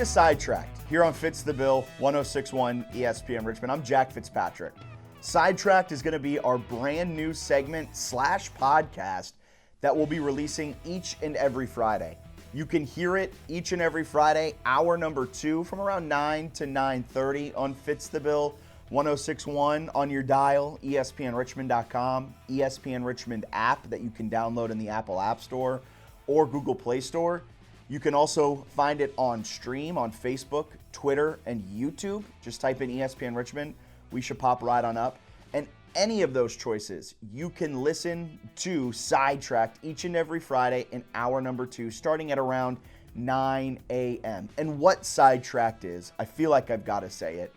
to Sidetracked here on Fitz the Bill, 106.1 ESPN Richmond. I'm Jack Fitzpatrick. Sidetracked is going to be our brand new segment / podcast that we'll be releasing each and every Friday. You can hear it each and every Friday, hour number 2 from around 9 to 9:30 on Fitz the Bill, 106.1 on your dial, ESPNRichmond.com, ESPN Richmond app that you can download in the Apple App Store or Google Play Store. You can also find it on stream on Facebook, Twitter, and YouTube. Just type in ESPN Richmond. We should pop right on up. And any of those choices, you can listen to Sidetracked each and every Friday in hour number 2, starting at around 9 a.m. And what Sidetracked is, I feel like I've got to say it.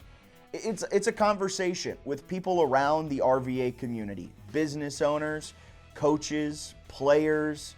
It's a conversation with people around the RVA community, business owners, coaches, players,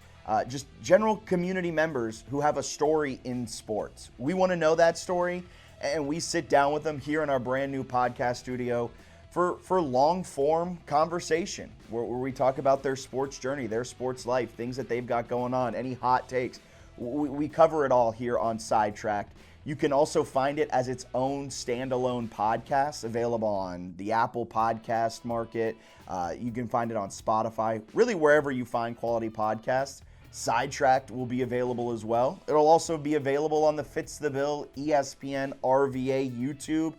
just general community members who have a story in sports. We want to know that story, and we sit down with them here in our brand new podcast studio for long-form conversation where we talk about their sports journey, their sports life, things that they've got going on, any hot takes. We cover it all here on Sidetracked. You can also find it as its own standalone podcast available on the Apple Podcast Market. You can find it on Spotify, really wherever you find quality podcasts. Sidetracked will be available as well. It'll also be available on the Fitz the Bill ESPN RVA YouTube.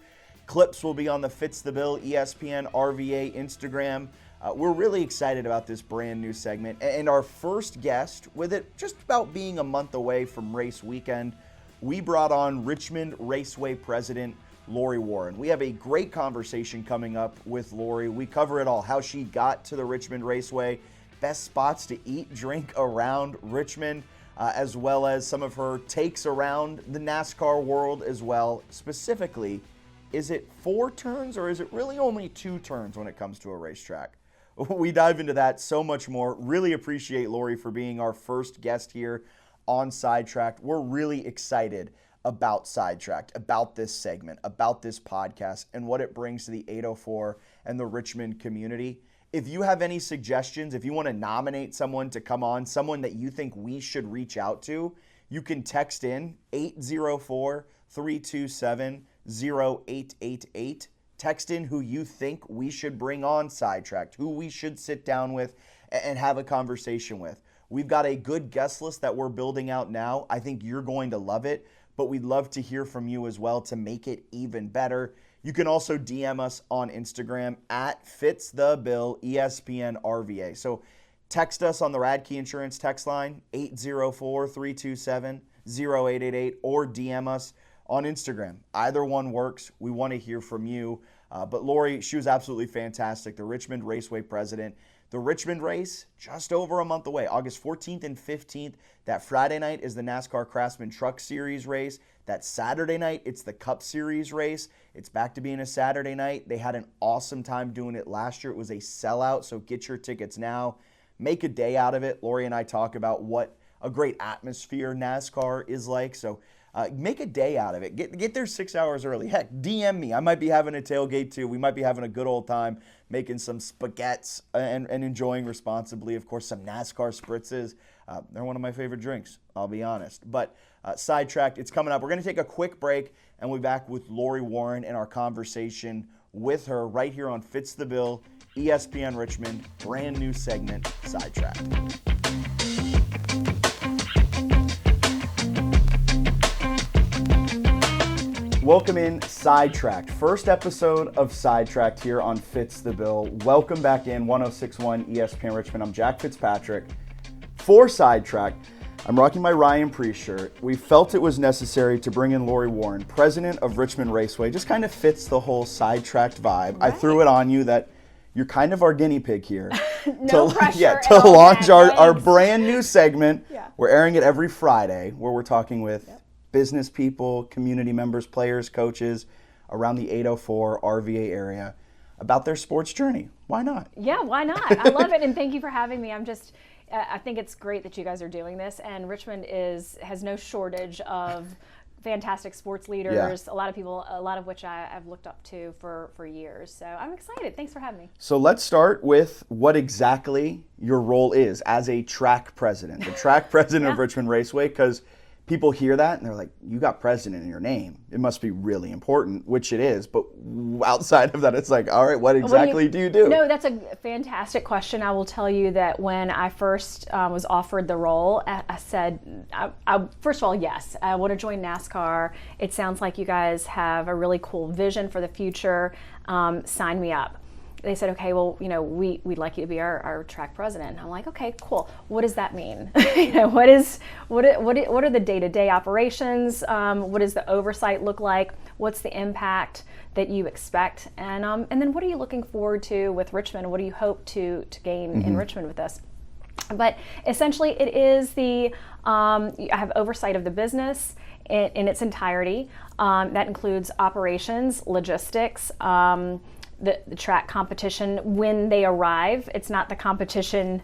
Clips will be on the Fitz the Bill ESPN RVA Instagram. We're really excited about this brand new segment. And our first guest, with it just about being a month away from race weekend, we brought on Richmond Raceway President Lori Waran. We have a great conversation coming up with Lori. We cover it all, how she got to the Richmond Raceway, best spots to eat, drink around Richmond, as well as some of her takes around the NASCAR world as well. Specifically, is it 4 turns or is it really only 2 turns when it comes to a racetrack? We dive into that so much more. Really appreciate Lori for being our first guest here on Sidetracked. We're really excited about Sidetracked, about this segment, about this podcast, and what it brings to the 804 and the Richmond community. If you have any suggestions, if you want to nominate someone to come on, someone that you think we should reach out to, you can text in 804-327-0888. Text in who you think we should bring on Sidetracked, who we should sit down with and have a conversation with. We've got a good guest list that we're building out now. I think you're going to love it, but we'd love to hear from you as well to make it even better. You can also DM us on Instagram at Fitz the Bill ESPN RVA. So text us on the Radkey Insurance text line, 804-327-0888, or DM us on Instagram. Either one works. We want to hear from you. But Lori, she was absolutely fantastic. The Richmond Raceway president. The Richmond race, just over a month away, August 14th and 15th. That Friday night is the NASCAR Craftsman Truck Series race. That Saturday night, it's the Cup Series race. It's back to being a Saturday night. They had an awesome time doing it last year. It was a sellout, so get your tickets now. Make a day out of it. Lori and I talk about what a great atmosphere NASCAR is like, so make a day out of it. Get there 6 hours early. Heck, DM me. I might be having a tailgate too. We might be having a good old time making some spaghettis and enjoying responsibly. Of course, some NASCAR spritzes. They're one of my favorite drinks, I'll be honest. But Sidetracked, it's coming up. We're going to take a quick break, and we'll be back with Lori Waran and our conversation with her right here on Fitz the Bill, ESPN Richmond, brand new segment, Sidetracked. Welcome in Sidetracked. First episode of Sidetracked here on Fitz the Bill. Welcome back in 106.1 ESPN Richmond. I'm Jack Fitzpatrick. For Sidetracked, I'm rocking my Ryan Priest shirt. We felt it was necessary to bring in Lori Waran, president of Richmond Raceway. Just kind of fits the whole Sidetracked vibe. Right. I threw it on you that you're kind of our guinea pig here. No pressure. Yeah, to launch our brand new segment. Yeah. We're airing it every Friday where we're talking with business people, community members, players, coaches around the 804 RVA area about their sports journey. Why not? Yeah, why not? I love it, and thank you for having me. I think it's great that you guys are doing this, and Richmond has no shortage of fantastic sports leaders, a lot of people, a lot of which I've looked up to for years. So I'm excited. Thanks for having me. So let's start with what exactly your role is as a track president, the track president of Richmond Raceway, because people hear that and they're like, you got president in your name. It must be really important, which it is. But outside of that, it's like, all right, what exactly do you do? No, that's a fantastic question. I will tell you that when I first was offered the role, I said, first of all, yes, I want to join NASCAR. It sounds like you guys have a really cool vision for the future. Sign me up. They said, okay, well, we'd like you to be our track president. And I'm like, okay, cool. What does that mean? What are the day-to-day operations? What does the oversight look like? What's the impact that you expect? And then what are you looking forward to with Richmond? What do you hope to gain in Richmond with this? But essentially, it is I have oversight of the business in its entirety. That includes operations, logistics, the track competition when they arrive. It's not the competition.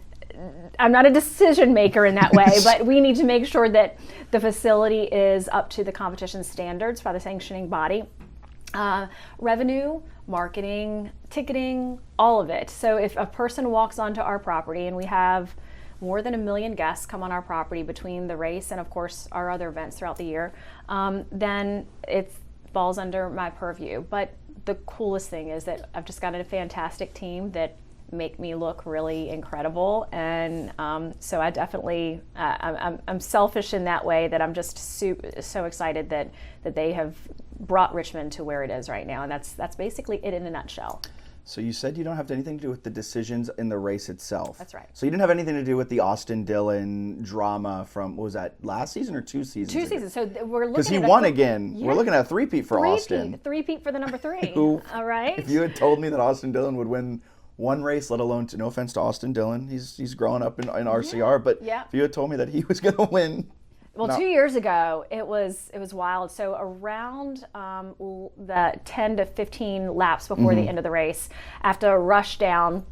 I'm not a decision maker in that way, but we need to make sure that the facility is up to the competition standards by the sanctioning body. Revenue, marketing, ticketing, all of it. So if a person walks onto our property, and we have more than 1 million guests come on our property between the race and of course our other events throughout the year, then it falls under my purview. But the coolest thing is that I've just got a fantastic team that make me look really incredible, and so I definitely I'm selfish in that way, that I'm just so excited that they have brought Richmond to where it is right now, and that's basically it in a nutshell. So you said you don't have anything to do with the decisions in the race itself. That's right. So you didn't have anything to do with the Austin Dillon drama from, what was that, last season or 2 seasons? 2 seasons. So we're looking because he won again. Yeah. We're looking at a three-peat for Austin. Three-peat for the number 3. All right. If you had told me that Austin Dillon would win one race, let alone, no offense to Austin Dillon, he's growing up in RCR, but if you had told me that he was going to win. Well, 2 years ago, it was wild. So around the 10 to 15 laps before the end of the race, I have to rush down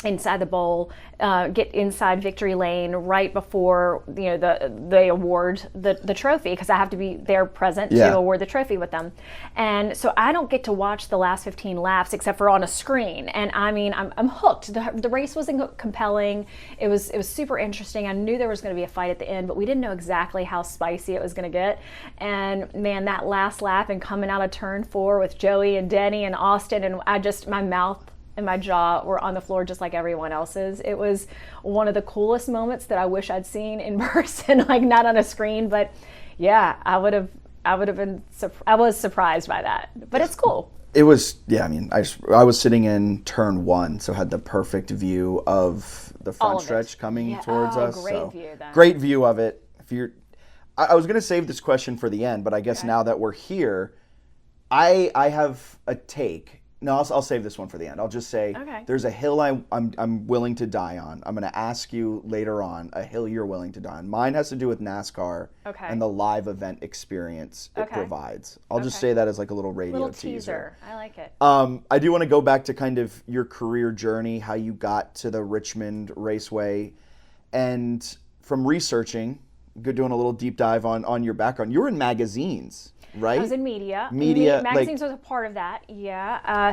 inside the bowl, get inside victory lane right before they award the trophy, because I have to be there present to award the trophy with them. And so I don't get to watch the last 15 laps except for on a screen. And I mean, I'm hooked. The race was compelling. It was super interesting. I knew there was going to be a fight at the end, but we didn't know exactly how spicy it was going to get. And man, that last lap and coming out of turn 4 with Joey and Denny and Austin, and my mouth and my jaw were on the floor just like everyone else's. It was one of the coolest moments that I wish I'd seen in person, like not on a screen. But yeah, I would have been. I was surprised by that, but it's cool. It was, I mean, I was sitting in turn 1, so had the perfect view of the front stretch coming towards us. Great view then. Great view of it. I was going to save this question for the end, but I guess now that we're here, I have a take. No, I'll save this one for the end. I'll just say there's a hill I'm willing to die on. I'm going to ask you later on a hill you're willing to die on. Mine has to do with NASCAR and the live event experience it provides. I'll just say that as like a little radio teaser. I like it. I do want to go back to kind of your career journey, how you got to the Richmond Raceway. And from researching, doing a little deep dive on your background, you were in magazines. Right? I was in media. Magazines was a part of that,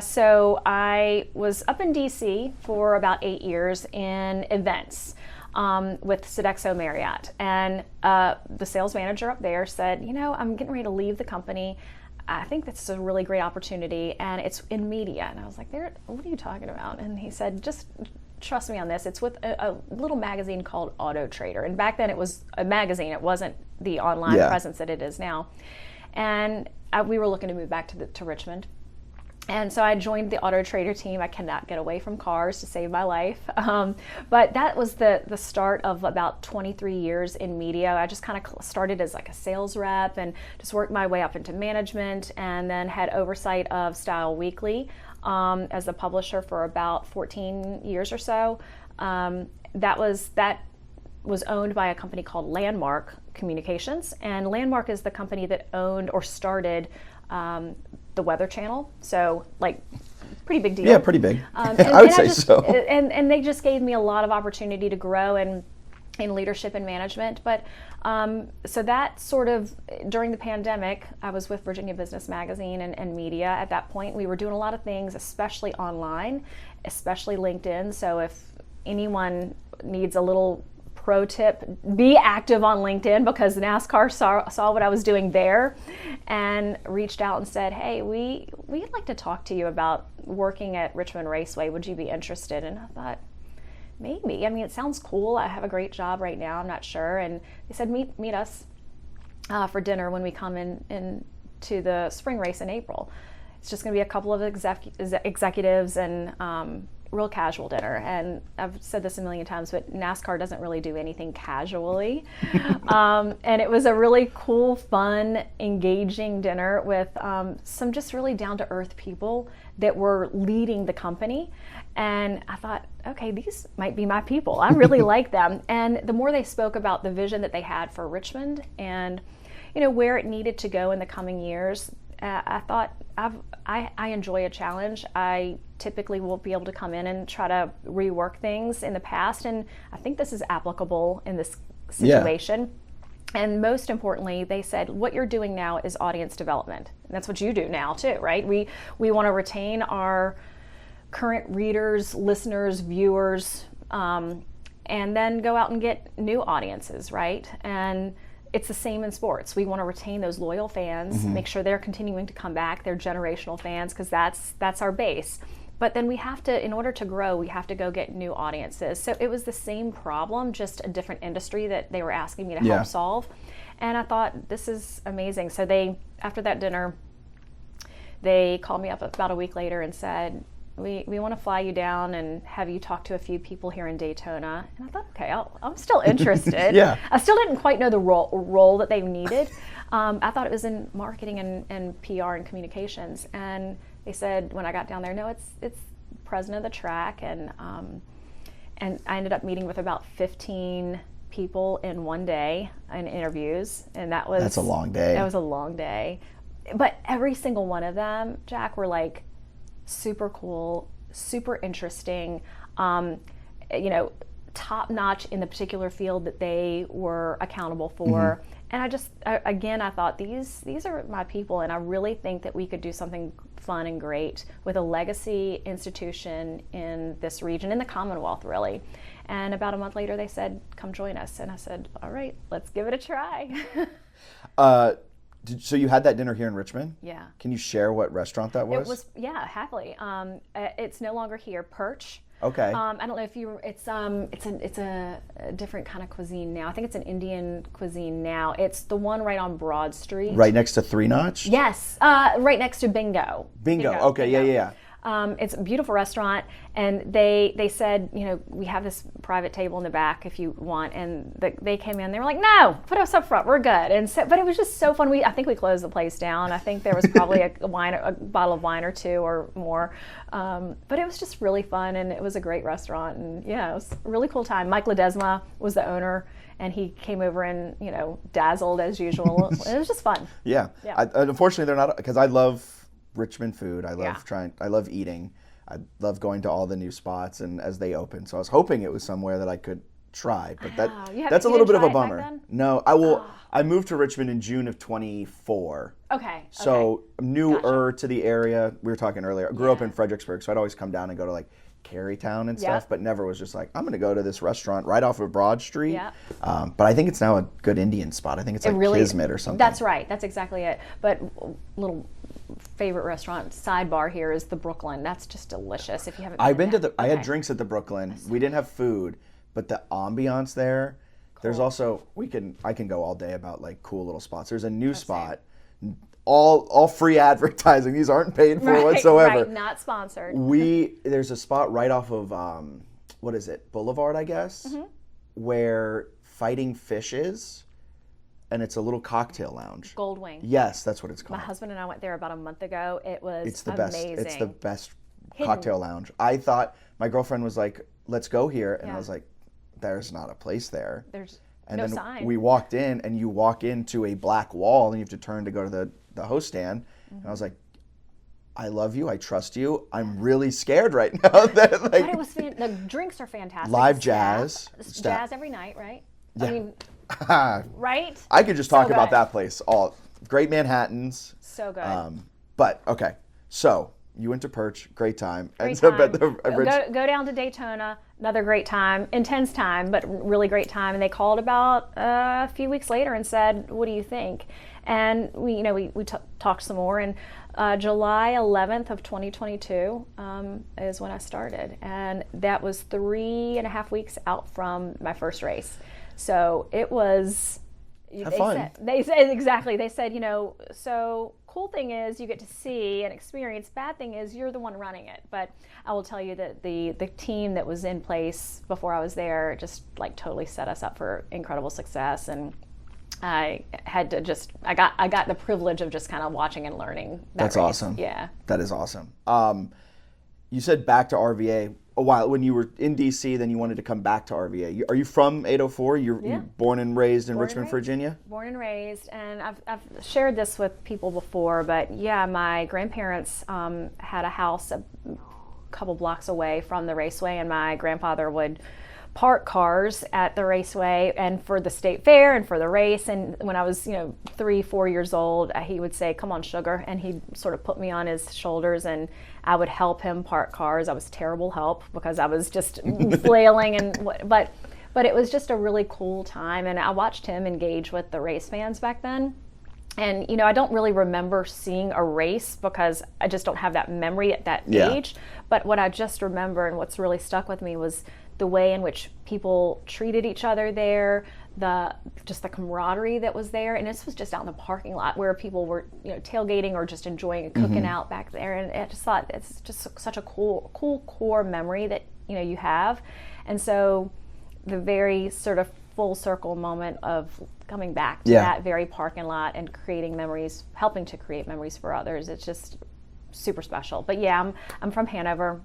so I was up in D.C. for about 8 years in events with Sodexo Marriott. And the sales manager up there said, I'm getting ready to leave the company. I think this is a really great opportunity, and it's in media. And I was like, what are you talking about? And he said, just trust me on this. It's with a little magazine called Auto Trader. And back then it was a magazine. It wasn't the online presence that it is now. And we were looking to move back to Richmond. And so I joined the Auto Trader team. I cannot get away from cars to save my life. But that was the start of about 23 years in media. I just kind of started as like a sales rep and just worked my way up into management, and then had oversight of Style Weekly as the publisher for about 14 years or so. That was owned by a company called Landmark Communications, and Landmark is the company that owned or started the Weather Channel. So, like, pretty big deal. Yeah, pretty big. I would say so. And they just gave me a lot of opportunity to grow in leadership and management. But so that sort of, during the pandemic, I was with Virginia Business Magazine and media at that point. We were doing a lot of things, especially online, especially LinkedIn. So if anyone needs a little pro tip, be active on LinkedIn, because NASCAR saw what I was doing there and reached out and said, hey, we'd like to talk to you about working at Richmond Raceway. Would you be interested? And I thought, maybe. I mean, it sounds cool. I have a great job right now. I'm not sure. And they said, meet us for dinner when we come in to the spring race in April. It's just going to be a couple of executives and real casual dinner. And I've said this a million times, but NASCAR doesn't really do anything casually. And it was a really cool, fun, engaging dinner with some just really down-to-earth people that were leading the company. And I thought, okay, these might be my people. I really like them. And the more they spoke about the vision that they had for Richmond and, where it needed to go in the coming years, I thought, I enjoy a challenge. I typically will be able to come in and try to rework things in the past, and I think this is applicable in this situation. Yeah. And most importantly, they said, what you're doing now is audience development. And that's what you do now too, right? We want to retain our current readers, listeners, viewers, and then go out and get new audiences, right? And it's the same in sports. We want to retain those loyal fans, make sure they're continuing to come back, they're generational fans, because that's our base. But then we have to, in order to grow, we have to go get new audiences. So it was the same problem, just a different industry that they were asking me to help solve. And I thought, this is amazing. So after that dinner, they called me up about a week later and said, we want to fly you down and have you talk to a few people here in Daytona. And I thought, okay, I'm still interested. Yeah. I still didn't quite know the role that they needed. I thought it was in marketing and PR and communications. And they said when I got down there, no, it's president of the track. And I ended up meeting with about 15 people in one day in interviews. And that's a long day. That was a long day. But every single one of them, Jack, were like, super cool, super interesting, top notch in the particular field that they were accountable for. And I thought these are my people, and I really think that we could do something fun and great with a legacy institution in this region, in the Commonwealth, really. And about a month later, they said, come join us. And I said, all right, let's give it a try. So you had that dinner here in Richmond? Yeah. Can you share what restaurant that was? It was, happily. It's no longer here. Perch. Okay. I don't know if it's a different kind of cuisine now. I think it's an Indian cuisine now. It's the one right on Broad Street. Right next to Three Notch? Yes. Right next to Bingo. Bingo. Okay. Bingo. Yeah. It's a beautiful restaurant, and they said, we have this private table in the back if you want. And they came in, they were like, no, put us up front, we're good. And so, but it was just so fun. I think we closed the place down. I think there was probably a bottle of wine or two or more. But it was just really fun, and it was a great restaurant. And it was a really cool time. Mike Ledesma was the owner, and he came over and dazzled as usual. It was just fun. Yeah. Unfortunately, they're not, because I love Richmond food. I love eating. I love going to all the new spots and as they open. So I was hoping it was somewhere that I could try, but that's a little bit of a bummer. No, I moved to Richmond in June of 24. Okay. So newer to the area. We were talking earlier. I grew up in Fredericksburg, so I'd always come down and go to like Carytown and stuff, but never was just like, I'm going to go to this restaurant right off of Broad Street. Yeah. But I think it's now a good Indian spot. I think it's like Kismet or something. That's right. That's exactly it. But little favorite restaurant sidebar here is the Brooklyn. That's just delicious. If you haven't, I had drinks at the Brooklyn. We didn't have food, but the ambiance there. Cool. There's also I can go all day about like cool little spots. There's a new spot. All free advertising. These aren't paid for whatsoever. Right, not sponsored. There's a spot right off of what is it, Boulevard, I guess, where Fighting Fish is. And it's a little cocktail lounge. Gold Wing. Yes, that's what it's called. My husband and I went there about a month ago. It was amazing. It's the best cocktail lounge. I thought, my girlfriend was like, let's go here. And I was like, there's not a place there. There's no sign. And then we walked in, and you walk into a black wall, and you have to turn to go to the host stand. And I was like, I love you. I trust you. I'm really scared right now. But it was the drinks are fantastic. Live jazz. Jazz every night, right? Yeah. I mean, right? I could just talk about that place. All great Manhattans. So good. But okay, so You went to Perch, great time. Great time. Go down to Daytona, another great time, intense time, but really great time. And they called about a few weeks later and said, "What do you think?" And we talked some more. And July 11th of 2022 is when I started, and that was 3.5 weeks out from my first race. So it was. Have fun. They said exactly. They said, so cool thing is you get to see and experience. Bad thing is you're the one running it. But I will tell you that the team that was in place before I was there just like totally set us up for incredible success. And I had to I got the privilege of just kind of watching and learning. That's race. Awesome. Yeah. That is awesome. You said back to RVA a while when you were in DC, then you wanted to come back to RVA. Are you from 804? You're born and raised in Richmond, Virginia? Born and raised, and I've shared this with people before, but yeah, my grandparents had a house a couple blocks away from the raceway, and my grandfather would park cars at the raceway and for the state fair and for the race. And when I was 3-4 years old, he would say, "Come on, sugar," and he'd sort of put me on his shoulders and I would help him park cars. I was terrible help because I was just flailing but it was just a really cool time, and I watched him engage with the race fans back then. And I don't really remember seeing a race because I just don't have that memory at that age. But what I just remember and what's really stuck with me was the way in which people treated each other there, the camaraderie that was there. And this was just out in the parking lot where people were tailgating or just enjoying and cooking out back there. And I just thought it's just such a cool core memory that you have. And so the very sort of full circle moment of coming back to that very parking lot and creating memories, helping to create memories for others, it's just super special. But yeah, I'm from Hanover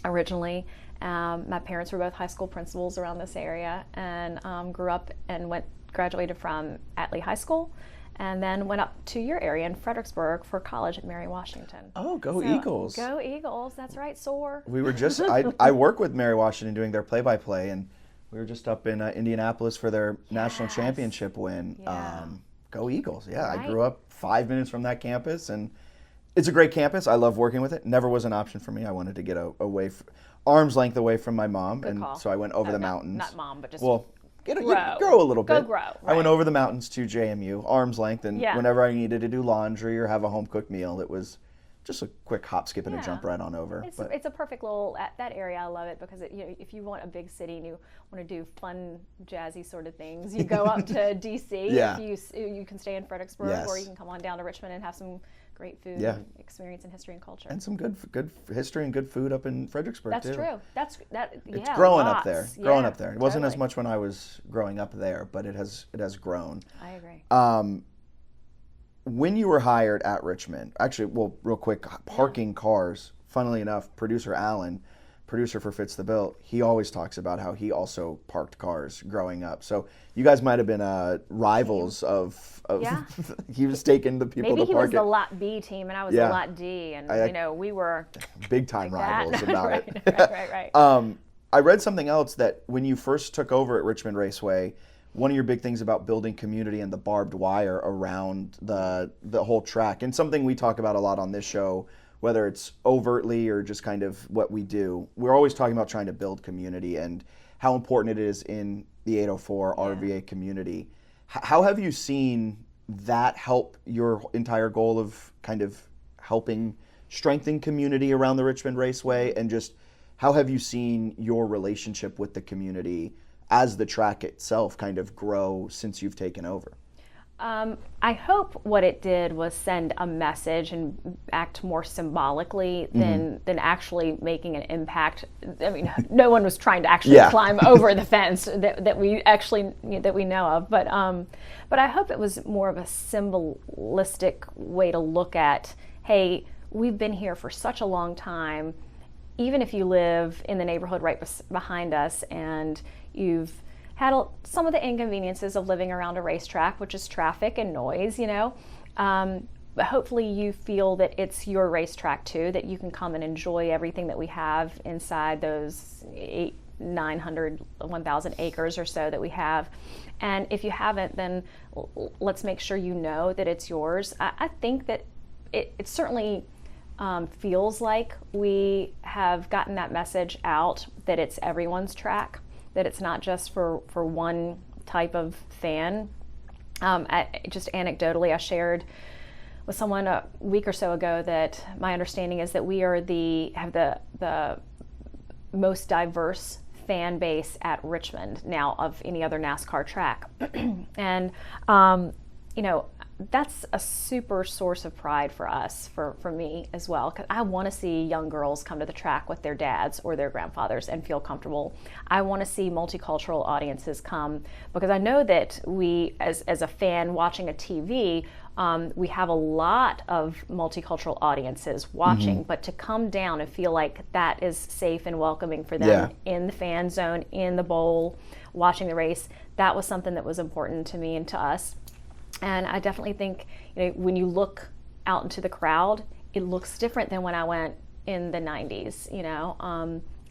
originally. My parents were both high school principals around this area, and grew up and graduated from Atlee High School, and then went up to your area in Fredericksburg for college at Mary Washington. Oh, go Eagles. Go Eagles, that's right, soar. We were just, I work with Mary Washington doing their play-by-play, and we were just up in Indianapolis for their national championship win. Yeah. Go Eagles, yeah. Right. I grew up 5 minutes from that campus, and it's a great campus. I love working with it. Never was an option for me. I wanted to get arm's length away from my mom, Good call. So I went over the mountains. Not mom, but just grow a little bit. Go grow. Right. I went over the mountains to JMU, arm's length, and Yeah. whenever I needed to do laundry or have a home cooked meal, it was just a quick hop, skip, and a jump right on over. It's a perfect little, that area. I love it because if you want a big city and you want to do fun, jazzy sort of things, you go up to DC. Yeah. If you can stay in Fredericksburg, Yes. or you can come on down to Richmond and have some great food and experience in history and culture. And some good history and good food up in Fredericksburg That's too. true. It's growing up there. Growing up there. It wasn't as totally. much when I was growing up there, but it has grown. I agree. When you were hired at Richmond, actually, well, real quick, parking cars, funnily enough, producer Alan, producer for Fitz the Bill, he always talks about how he also parked cars growing up. So you guys might have been rivals of he was taking the people Maybe to park he was the Lot B team and I was the Lot D, and we were big time rivals about it. Right. I read something else that when you first took over at Richmond Raceway, one of your big things about building community and the barbed wire around the whole track, and something we talk about a lot on this show, whether it's overtly or just kind of what we do, we're always talking about trying to build community and how important it is in the 804 RVA community. How have you seen that help your entire goal of kind of helping strengthen community around the Richmond Raceway, and just how have you seen your relationship with the community as the track itself kind of grow since you've taken over? I hope what it did was send a message and act more symbolically than actually making an impact. I mean, no one was trying to actually climb over the fence that we actually that we know of. But I hope it was more of a symbolistic way to look at, hey, we've been here for such a long time. Even if you live in the neighborhood right behind us and you've had some of the inconveniences of living around a racetrack, which is traffic and noise, but hopefully you feel that it's your racetrack too, that you can come and enjoy everything that we have inside those 900, 1,000 acres or so that we have. And if you haven't, then let's make sure you know that it's yours. I think that it's certainly feels like we have gotten that message out that it's everyone's track, that it's not just for one type of fan. Just anecdotally, I shared with someone a week or so ago that my understanding is that we are have the most diverse fan base at Richmond now of any other NASCAR track. And, that's a super source of pride for us, for me as well, because I want to see young girls come to the track with their dads or their grandfathers and feel comfortable. I want to see multicultural audiences come, because I know that we, as a fan watching a TV, we have a lot of multicultural audiences watching, but to come down and feel like that is safe and welcoming for them in the fan zone, in the bowl, watching the race, that was something that was important to me and to us. And I definitely think, when you look out into the crowd, it looks different than when I went in the 90s,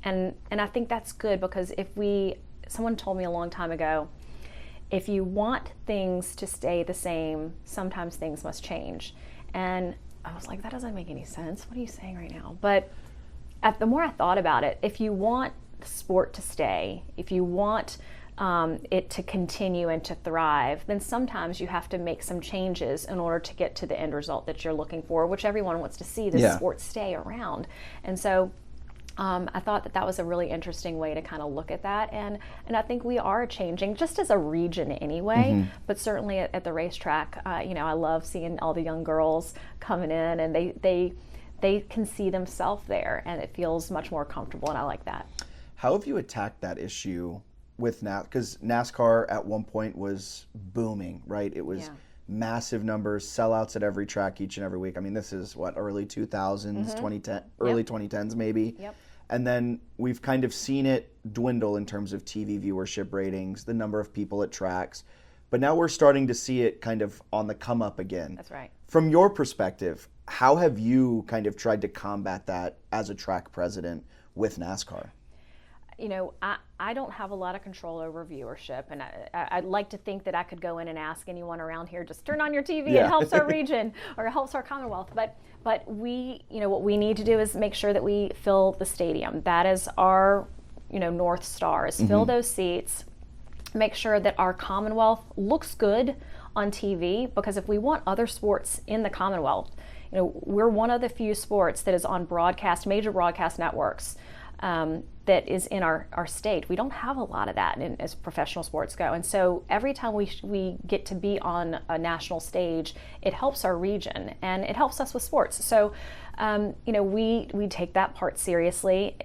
and I think that's good, because someone told me a long time ago, if you want things to stay the same, sometimes things must change. And I was like, that doesn't make any sense. What are you saying right now? But the more I thought about it, if you want the sport to stay, if you want it to continue and to thrive, then sometimes you have to make some changes in order to get to the end result that you're looking for, which everyone wants to see the sport stay around. And so I thought that was a really interesting way to kind of look at that, and I think we are changing just as a region anyway, but certainly at the racetrack, I love seeing all the young girls coming in, and they can see themselves there, and it feels much more comfortable, and I like that. How have you attacked that issue with because NASCAR at one point was booming, right? It was massive numbers, sellouts at every track each and every week. I mean, this is early 2000s, 2010, early 2010s maybe. Yep. And then we've kind of seen it dwindle in terms of TV viewership ratings, the number of people at tracks. But now we're starting to see it kind of on the come up again. That's right. From your perspective, how have you kind of tried to combat that as a track president with NASCAR? I don't have a lot of control over viewership, and I'd like to think that I could go in and ask anyone around here, just turn on your TV, it helps our region or it helps our Commonwealth. But we, what we need to do is make sure that we fill the stadium. That is our, North Star, is fill those seats, make sure that our Commonwealth looks good on TV, because if we want other sports in the Commonwealth, we're one of the few sports that is on major broadcast networks. That is in our state. We don't have a lot of that as professional sports go. And so every time we get to be on a national stage, it helps our region and it helps us with sports. So, we take that part seriously.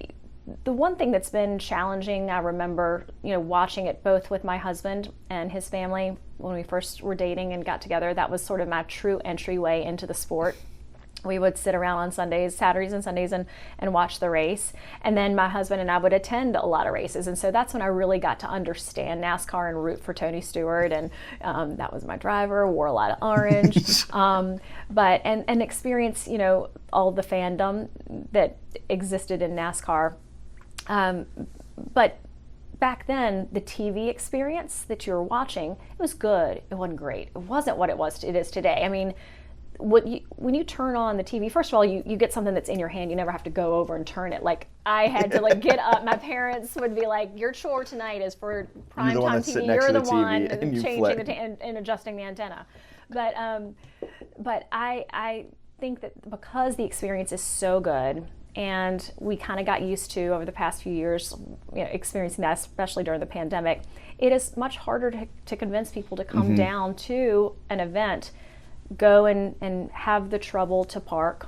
The one thing that's been challenging, I remember, watching it both with my husband and his family when we first were dating and got together. That was sort of my true entryway into the sport. We would sit around on Saturdays and Sundays and watch the race. And then my husband and I would attend a lot of races. And so that's when I really got to understand NASCAR and root for Tony Stewart. And that was my driver, wore a lot of orange. And experience, all the fandom that existed in NASCAR. But back then, the TV experience that you were watching, it was good. It wasn't great. It wasn't what it is today. I mean, when you turn on the TV, first of all, you get something that's in your hand. You never have to go over and turn it. Like, I had to get up. My parents would be like, your chore tonight is for primetime TV. You're the one changing and adjusting the antenna. But I think that because the experience is so good, and we kind of got used to over the past few years, experiencing that, especially during the pandemic, it is much harder to convince people to come down to an event, go and have the trouble to park,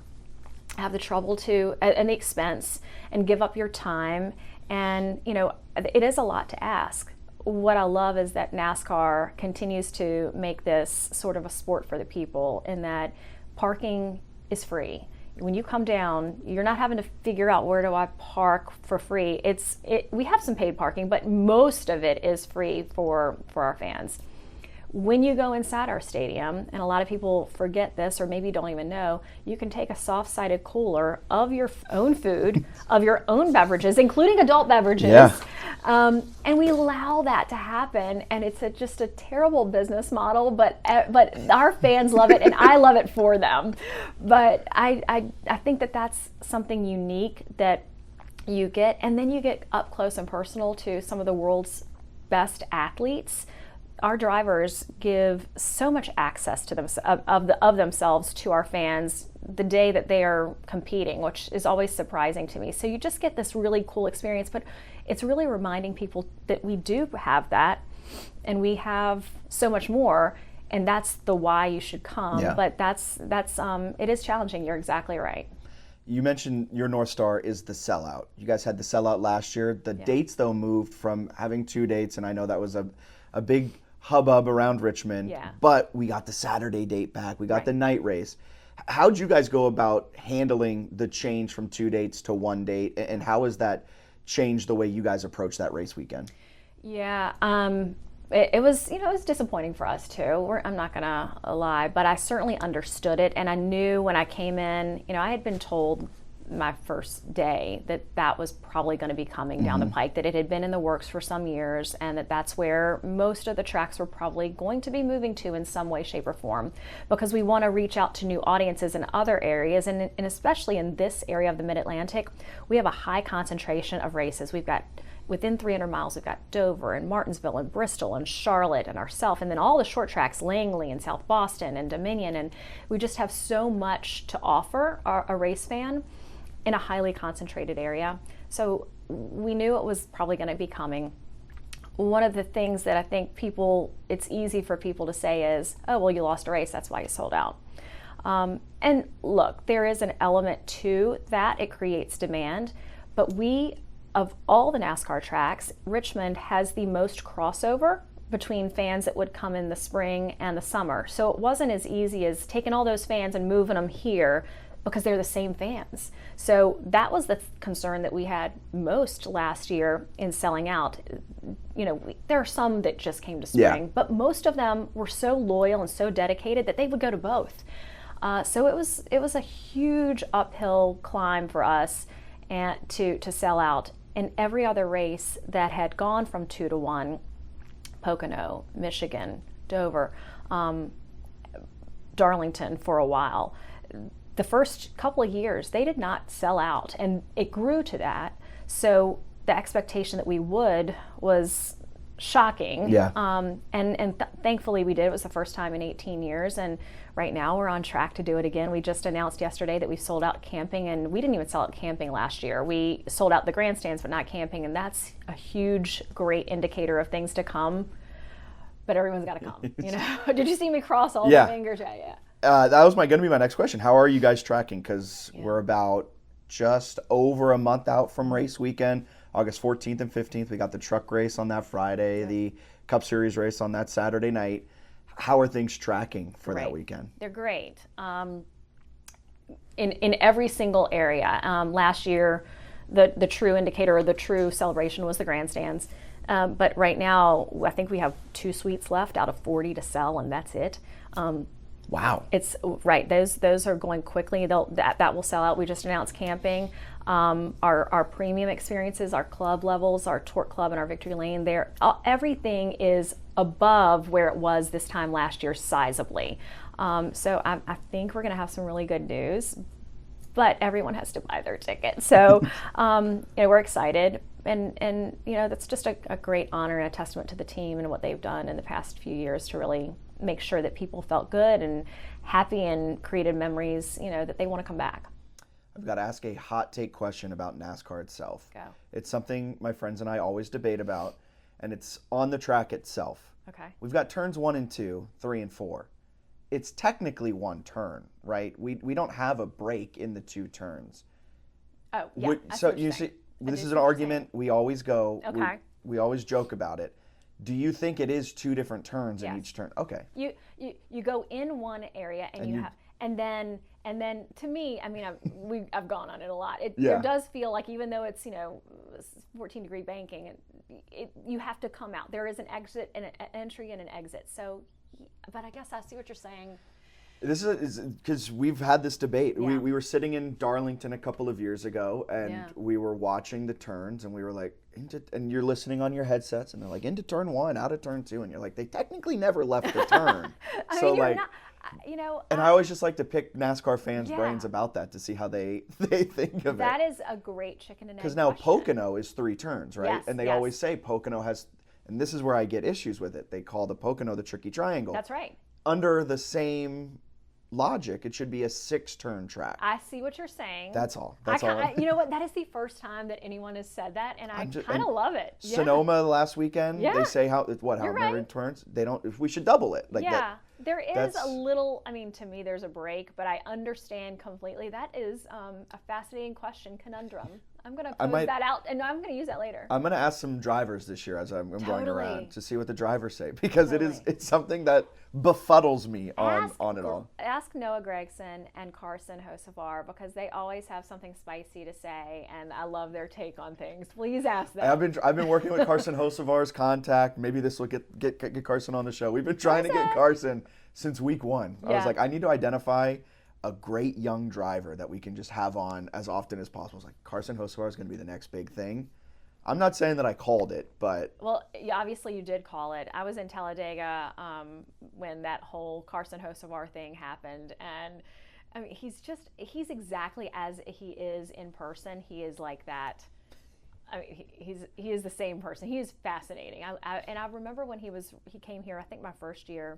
have the trouble and the expense, and give up your time. And it is a lot to ask. What I love is that NASCAR continues to make this sort of a sport for the people, in that parking is free. When you come down, you're not having to figure out, where do I park for free. We have some paid parking, but most of it is free for our fans. when you go inside our stadium, and a lot of people forget this or maybe don't even know, you can take a soft-sided cooler of your own food, of your own beverages, including adult beverages, and we allow that to happen. And it's just a terrible business model, but our fans love it, and I love it for them. But I think that that's something unique that you get, and then you get up close and personal to some of the world's best athletes. Our drivers give so much access to them of themselves to our fans the day that they are competing, which is always surprising to me. So you just get this really cool experience, but it's really reminding people that we do have that, and we have so much more, and that's the why you should come. Yeah. But that's it is challenging. You're exactly right. You mentioned your North Star is the sellout. You guys had the sellout last year. The dates, though, moved from having 2 dates, and I know that was a big hubbub around Richmond. Yeah. But we got the Saturday date back. We got the night race. How'd you guys go about handling the change from 2 dates to 1 date, and how has that changed the way you guys approach that race weekend? Yeah, it was, it was disappointing for us too. I'm not gonna lie, but I certainly understood it, and I knew when I came in, I had been told my first day that was probably going to be coming down the pike, that it had been in the works for some years, and that's where most of the tracks were probably going to be moving to in some way, shape, or form, because we want to reach out to new audiences in other areas, and especially in this area of the Mid-Atlantic, we have a high concentration of races. We've got, within 300 miles, we've got Dover and Martinsville and Bristol and Charlotte and ourselves, and then all the short tracks, Langley and South Boston and Dominion, and we just have so much to offer a race fan in a highly concentrated area. So we knew it was probably going to be coming. One of the things that I think it's easy for people to say is, oh, well, you lost a race, that's why you sold out. And look, there is an element to that. It creates demand. But of all the NASCAR tracks, Richmond has the most crossover between fans that would come in the spring and the summer. So it wasn't as easy as taking all those fans and moving them here, because they're the same fans. So that was the concern that we had most last year in selling out. There are some that just came to spring, but most of them were so loyal and so dedicated that they would go to both. So it was a huge uphill climb for us and to sell out. And every other race that had gone from 2 to 1, Pocono, Michigan, Dover, Darlington for a while, the first couple of years, they did not sell out, and it grew to that. So the expectation that we would was shocking. Yeah. Thankfully we did. It was the first time in 18 years, and right now we're on track to do it again. We just announced yesterday that we sold out camping, and we didn't even sell out camping last year. We sold out the grandstands, but not camping, and that's a huge, great indicator of things to come. But everyone's got to come. Did you see me cross all the fingers? Yeah. That was going to be my next question. How are you guys tracking? Because we're about just over a month out from race weekend, August 14th and 15th. We got the truck race on that Friday, the Cup Series race on that Saturday night. How are things tracking for that weekend? They're great. In every single area. Last year, the true indicator or the true celebration was the grandstands. But right now, I think we have 2 suites left out of 40 to sell, and that's it. Wow. It's right. Those are going quickly. That will sell out. We just announced camping. Our premium experiences, our club levels, our Torque Club and our Victory Lane, everything is above where it was this time last year, sizably. So I think we're going to have some really good news, but everyone has to buy their ticket. So we're excited. And that's just a great honor and a testament to the team and what they've done in the past few years to really make sure that people felt good and happy and created memories, that they want to come back. I've got to ask a hot take question about NASCAR itself. Go. It's something my friends and I always debate about, and it's on the track itself. Okay. We've got turns 1 and 2, 3 and 4. It's technically one turn, right? We don't have a break in the 2 turns. Oh, yeah. So you see, this is an argument we always go. Okay. We always joke about it. Do you think it is 2 different turns in each turn? Okay. You go in one area and then to me, I mean, I've gone on it a lot. It does feel like, even though it's 14-degree banking, you have to come out. There is an exit and an entry and an exit. So But I guess I see what you're saying. This is because we've had this debate. Yeah. We were sitting in Darlington a couple of years ago, and we were watching the turns, and we were like, and you're listening on your headsets, and they're like, into turn 1, out of turn 2, and you're like, they technically never left the turn. I mean, like, not, and I always just like to pick NASCAR fans' brains about that to see how they think of it. That is a great chicken and egg Because now question. Pocono is 3 turns, right? Yes, and they always say Pocono has, and this is where I get issues with it. They call the Pocono the tricky triangle. That's right. Under the same logic, it should be a 6-turn track. I see what you're saying. That's all. You know what? That is the first time that anyone has said that, and I kind of love it. Sonoma last weekend, they say how many turns? They don't. We should double it. There is a little, I mean, to me, there's a break, but I understand completely. That is a fascinating question, conundrum. I'm going to pose that out, and I'm going to use that later. I'm going to ask some drivers this year as I'm going around to see what the drivers say, because it's something that befuddles me on it all. Ask Noah Gregson and Carson Hocevar, because they always have something spicy to say, and I love their take on things. Please ask them. I've been working with Carson Hocevar's contact. Maybe this will get Carson on the show. We've been trying to get Carson since week 1. I was like, I need to identify a great young driver that we can just have on as often as possible. It's like, Carson Hocevar is going to be the next big thing. I'm not saying that I called it, but... Well, obviously you did call it. I was in Talladega when that whole Carson Hocevar thing happened, and I mean, he's exactly as he is in person. He is like that. I mean, he is the same person. He is fascinating. And I remember when he came here, I think my first year,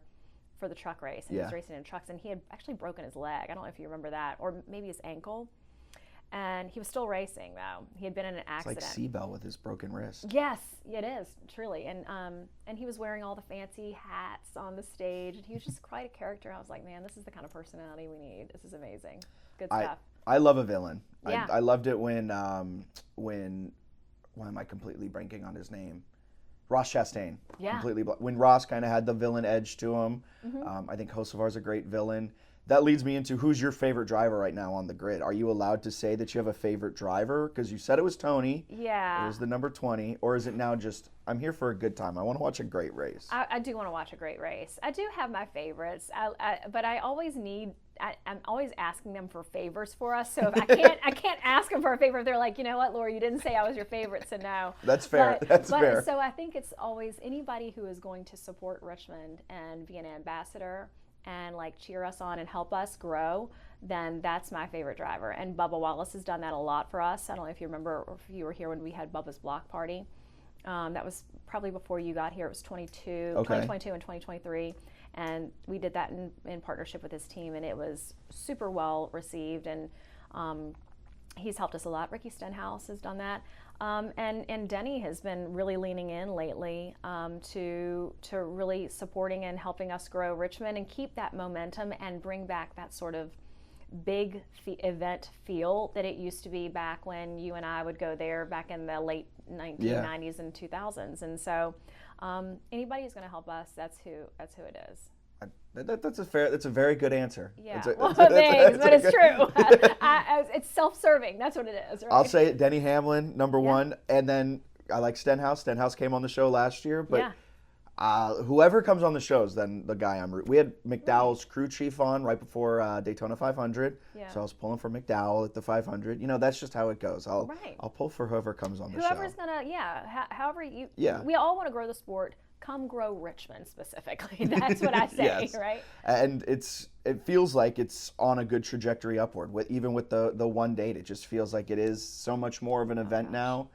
for the truck race, and he was racing in trucks, and he had actually broken his leg. I don't know if you remember that, or maybe his ankle. And he was still racing, though. He had been in an accident. It's like Seabell with his broken wrist. Yes, it is, truly. And he was wearing all the fancy hats on the stage, and he was just quite a character. I was like, man, this is the kind of personality we need. This is amazing. Good stuff. I love a villain. Yeah. I loved it when why am I completely blanking on his name? Ross Chastain. Yeah. When Ross kind of had the villain edge to him. I think Hocevar's a great villain. That leads me into, who's your favorite driver right now on the grid? Are you allowed to say that you have a favorite driver? Because you said it was Tony. Yeah. It was the number 20. Or is it now just, I'm here for a good time. I want to watch a great race. I do want to watch a great race. I do have my favorites, but I always need, I'm always asking them for favors for us. So if I can't ask them for a favor if they're like, you know what, Lori, you didn't say I was your favorite, so no. That's fair. That's fair. So I think it's always anybody who is going to support Richmond and be an ambassador and like cheer us on and help us grow, then that's my favorite driver. And Bubba Wallace has done that a lot for us. I don't know if you remember, or if you were here when we had Bubba's block party. That was probably before you got here. It was 2022 and 2023. And we did that in partnership with his team, and it was super well received. And he's helped us a lot. Ricky Stenhouse has done that. And Denny has been really leaning in lately to really supporting and helping us grow Richmond and keep that momentum and bring back that sort of big event feel that it used to be back when you and I would go there back in the late 1990s and 2000s. And so anybody who's going to help us, that's who it is. That's a very good answer. Yeah, thanks, but it's true. It's self-serving. That's what it is, right? I'll say it, Denny Hamlin, number 1, and then I like Stenhouse. Stenhouse came on the show last year, but whoever comes on the show is then the guy we had McDowell's crew chief on right before Daytona 500, so I was pulling for McDowell at the 500. You know, that's just how it goes. I'll pull for whoever comes on the show. Whoever's gonna, however you. Yeah. We all want to grow the sport. Come grow Richmond specifically. That's what I say, right? And it feels like it's on a good trajectory upward. Even with the one date, it just feels like it is so much more of an event now.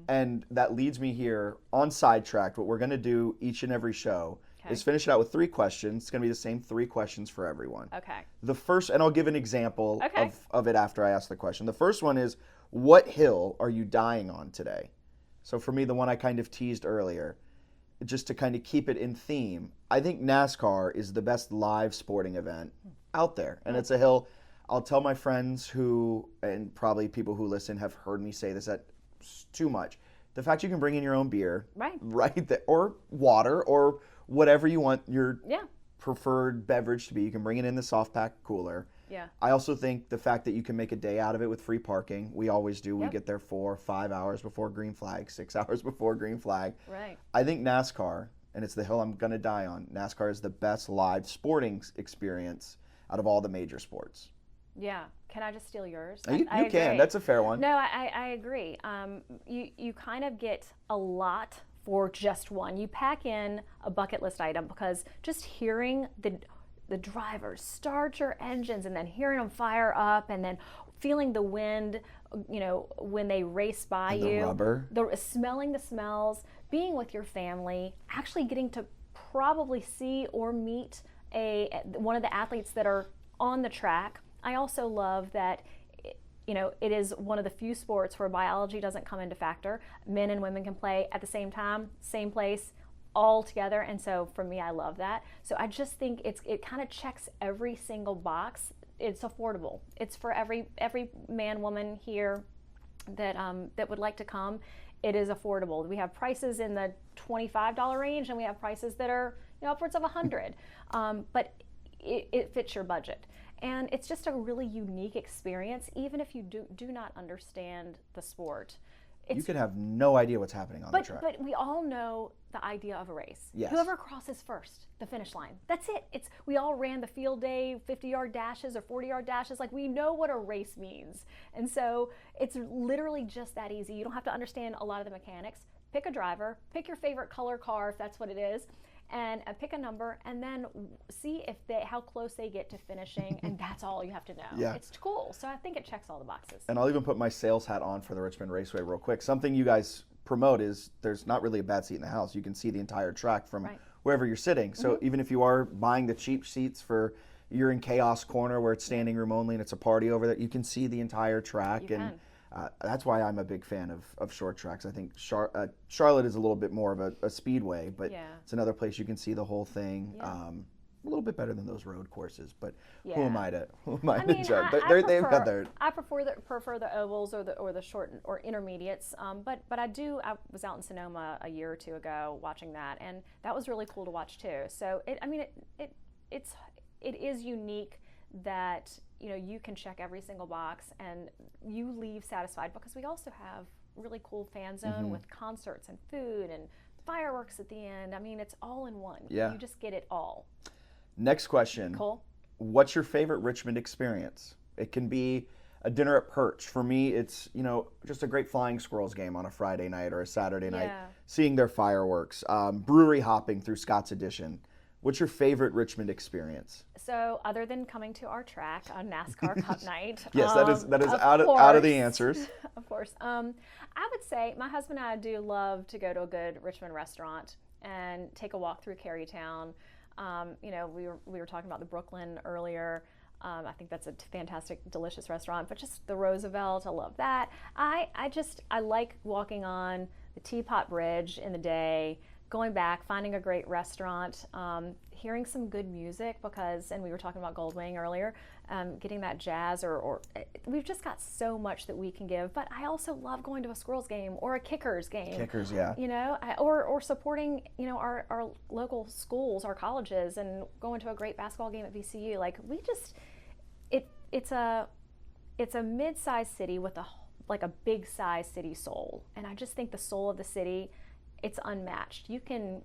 And that leads me here on Sidetracked. What we're going to do each and every show is finish it out with 3 questions. It's going to be the same 3 questions for everyone. Okay. The first, and I'll give an example of it after I ask the question. The first one is, what hill are you dying on today? So for me, the one I kind of teased earlier, just to kind of keep it in theme, I think NASCAR is the best live sporting event out there. And it's a hill, I'll tell my friends who, and probably people who listen have heard me say this too much. The fact you can bring in your own beer, right there, or water, or whatever you want your preferred beverage to be, you can bring it in the soft pack cooler. Yeah. I also think the fact that you can make a day out of it with free parking. We always do. We get there 4 or 5 hours before green flag, 6 hours before green flag. Right. I think NASCAR and it's the hill I'm going to die on. NASCAR is the best live sporting experience out of all the major sports. Yeah. Can I just steal yours? You I can. agree. That's a fair one. No, I agree. You kind of get a lot for just one. You pack in a bucket list item because just hearing the drivers start your engines and then hearing them fire up and then feeling the wind, when they race by and you. The rubber. Smelling the smells, being with your family, actually getting to probably see or meet one of the athletes that are on the track. I also love that it is one of the few sports where biology doesn't come into factor. Men and women can play at the same time, same place, all together. And so for me, I love that. So I just think it kind of checks every single box. It's affordable. It's for every man, woman here that would like to come. It is affordable. We have prices in the $25 range, and we have prices that are upwards of $100. But it fits your budget. And it's just a really unique experience, even if you do not understand the sport. You could have no idea what's happening on the track. But we all know the idea of a race. Yes. Whoever crosses first, the finish line. That's it. We all ran the field day 50-yard dashes or 40-yard dashes. Like, we know what a race means. And so it's literally just that easy. You don't have to understand a lot of the mechanics. Pick a driver, pick your favorite color car if that's what it is, and pick a number, and then see how close they get to finishing, and that's all you have to know. Yeah. It's cool. So I think it checks all the boxes. And I'll even put my sales hat on for the Richmond Raceway real quick. Something you guys promote is there's not really a bad seat in the house. You can see the entire track from wherever you're sitting. So even if you are buying the cheap seats you're in Chaos Corner where it's standing room only and it's a party over there, you can see the entire track. That's why I'm a big fan of short tracks. I think Charlotte is a little bit more of a speedway, but it's another place you can see the whole thing. A little bit better than those road courses, but who am I to judge? They've got their. I prefer the ovals or the short or intermediates. But I was out in Sonoma a year or two ago watching that, and that was really cool to watch too. So it is unique that you can check every single box and you leave satisfied, because we also have really cool fan zone with concerts and food and fireworks at the end. It's all in one. You just get it all. Next question. Cool. What's your favorite Richmond experience? It can be a dinner at Perch. For me, it's just a great Flying Squirrels game on a Friday night or a Saturday night, seeing their fireworks, brewery hopping through Scott's Edition. What's your favorite Richmond experience? So, other than coming to our track on NASCAR Cup Night, yes, that is out of the answers. Of course, I would say my husband and I do love to go to a good Richmond restaurant and take a walk through Carytown. We were talking about the Brooklyn earlier. I think that's a fantastic, delicious restaurant. But just the Roosevelt, I love that. I like walking on the Teapot Bridge in the day, going back, finding a great restaurant, hearing some good music, and we were talking about Goldwing earlier, getting that jazz or we've just got so much that we can give. But I also love going to a Squirrels game or a Kickers game. Kickers, yeah. Or supporting, our local schools, our colleges, and going to a great basketball game at VCU. Like, it's a mid-sized city with a big-sized city soul. And I just think the soul of the city, it's unmatched. You can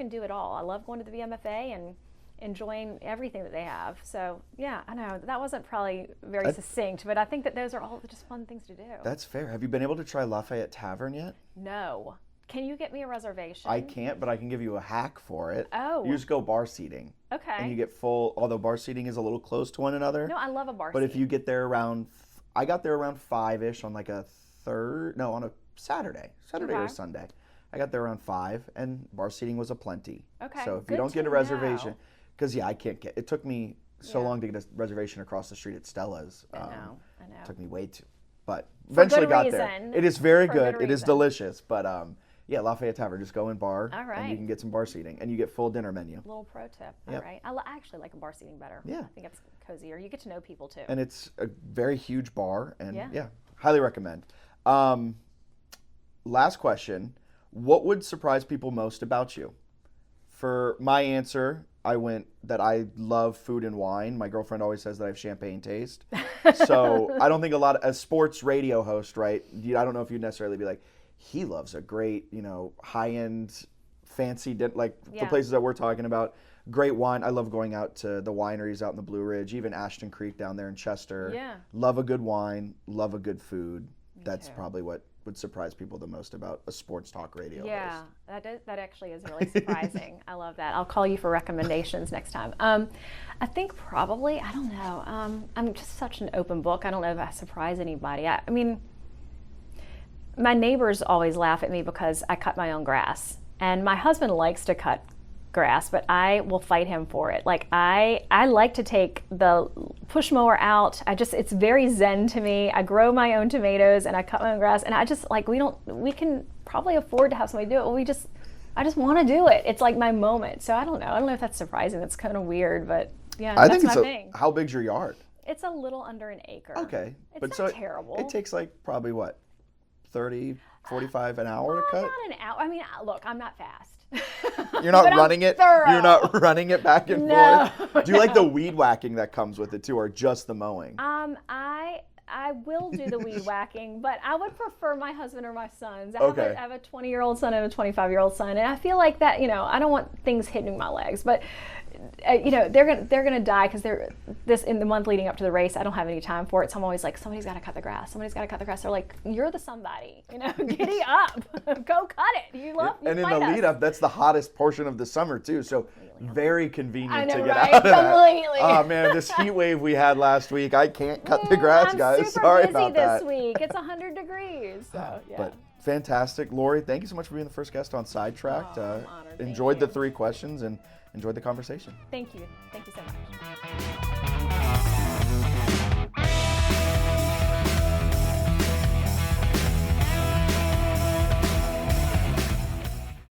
do it all. I love going to the VMFA and enjoying everything that they have. So yeah, I know that wasn't probably very succinct, but I think that those are all just fun things to do. That's fair. Have you been able to try Lafayette Tavern yet? No. Can you get me a reservation? I can't, but I can give you a hack for it. Oh. You just go bar seating. Okay. And you get full, although bar seating is a little close to one another. No, I love a bar But seat. if you get there I got there around 5-ish on on a Saturday or Sunday. I got there around 5, and bar seating was aplenty. Okay. So if you don't get a reservation, because I can't get. It took me so long to get a reservation across the street at Stella's. I know. It took me way too, but eventually got reason. there. It is very good. It is reason. delicious, but yeah, Lafayette Tavern. Just go in bar, All right. and you can get some bar seating, and you get full dinner menu. Little pro tip. Yep. All right. I actually like a bar seating better. Yeah. I think it's cozier. You get to know people too. And it's a very huge bar, and highly recommend. Last question. What would surprise people most about you? For my answer, I went that I love food and wine. My girlfriend always says that I have champagne taste. So I don't think a sports radio host, right? I don't know if you'd necessarily be like, he loves a great, high-end fancy, the Yeah. places that we're talking about. Great wine. I love going out to the wineries out in the Blue Ridge, even Ashton Creek down there in Chester. Yeah. Love a good wine, love a good food. That's too. probably what would surprise people the most about a sports talk radio Yeah, host. that actually is really surprising. I love that. I'll call you for recommendations next time. I think probably, I don't know. I'm just such an open book. I don't know if I surprise anybody. I mean, my neighbors always laugh at me because I cut my own grass. And my husband likes to cut grass, but I will fight him for it. Like I like to take the push mower out. It's very zen to me. I grow my own tomatoes and I cut my own grass, and I just we can probably afford to have somebody do it. I just want to do it. It's like my moment. So I don't know if that's surprising. That's kind of weird, but yeah, that's my thing. How big's your yard? It's a little under an acre. Okay. It's not terrible. It takes like probably what, 30, 45 an hour to cut? Not an hour. I mean, look, I'm not fast. You're not running it. Thorough. You're not running it back and No. forth. Do you like the weed whacking that comes with it too, or just the mowing? I will do the weed whacking, but I would prefer my husband or my sons. I have a 20-year-old son and a 25-year-old son, and I feel like that. I don't want things hitting my legs, but they're gonna die because this in the month leading up to the race. I don't have any time for it, so I'm always like, somebody's got to cut the grass. Somebody's got to cut the grass. They're like, you're the somebody. Giddy up, go cut it. You and in the lead up, that's the hottest portion of the summer too. So very convenient to get right? out of Completely. that. Oh man, this heat wave we had last week. I can't cut the grass, guys. I'm super Sorry busy about that. this week. It's 100 degrees. So yeah. But fantastic, Lori. Thank you so much for being the first guest on Sidetracked. I'm honored. Enjoyed the 3 questions and enjoyed the conversation. Thank you. Thank you so much.